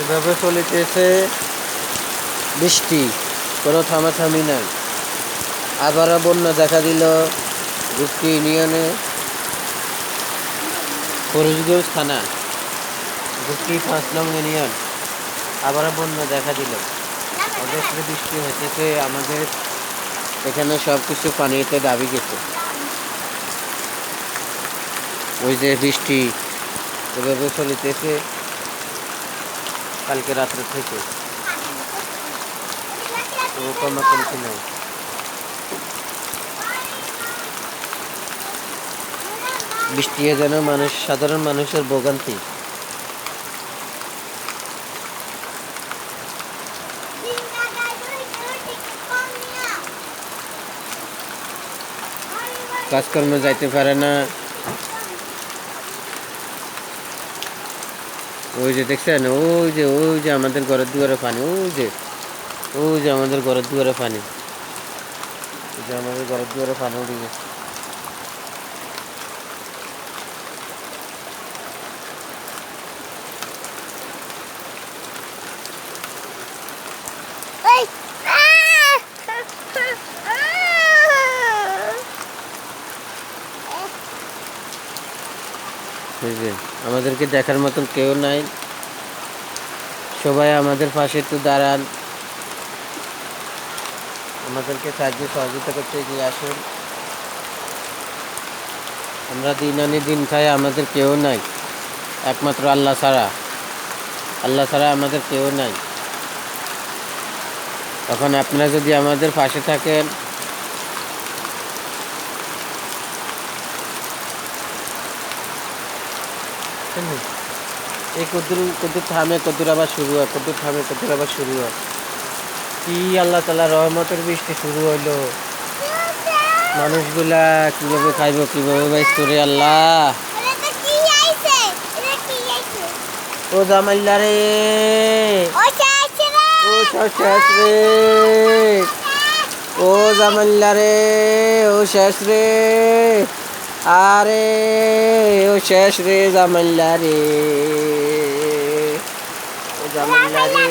এভাবে চলিতেছে বৃষ্টি, কোনো থামাথামি নাই। আবারও বন্যা দেখা দিল গুপ্তি ইউনিয়নে, ফরিদগঞ্জ থানা, গুপ্তি 5 নং ইউনিয়ন। আবারও বন্যা দেখা দিল, অজস্র বৃষ্টি হইতেছে। আমাদের এখানে সব কিছু পানিতে দাবি গেছে। ওই যে বৃষ্টি এভাবে চলিতেছে কালকে রাত্রে থেকে, কোনো কমতি নাই। বৃষ্টি যেন সাধারণ মানুষের ভোগান্তি। কাজকর্মে যাইতে পারে না। ওই যে দেখছেন, ওই যে আমাদের ঘরের দুয়ারে পানি, ওই যে আমাদের ঘরের দুয়ারে পানি, ওই যে আমাদের ঘরের দুয়ারে পানি উঠে গেছে। আমাদেরকে দেখার মতন কেউ নাই। সবাই আমাদের পাশে একটু দাঁড়ান, আমাদেরকে সাহায্য সহযোগিতা করতে এগিয়ে আসুন। আমরা দিন আনি দিন খাই, আমাদের কেউ নাই, একমাত্র আল্লাহ ছাড়া। আল্লাহ ছাড়া আমাদের কেউ নাই। তখন আপনারা যদি আমাদের পাশে থাকেন, এই কদ্দুর থামে, কদ্দুর আবার শুরু হয়, কদ্দুর থামে, কদ্দুর আবার শুরু হয়। কি আল্লাহ তাআলা রহমতের বৃষ্টি শুরু হইলো। মানুষগুলা কিভাবে খাইব, কিভাবে বাইস করে আল্লাহ। ও জামাইল্লা রে, ও শেষ রে, ও জামাইল্লা রে, ও শেষ রে, আরে ও শেষ রে জামাইল্লা রে, ও জামাইল্লা রে।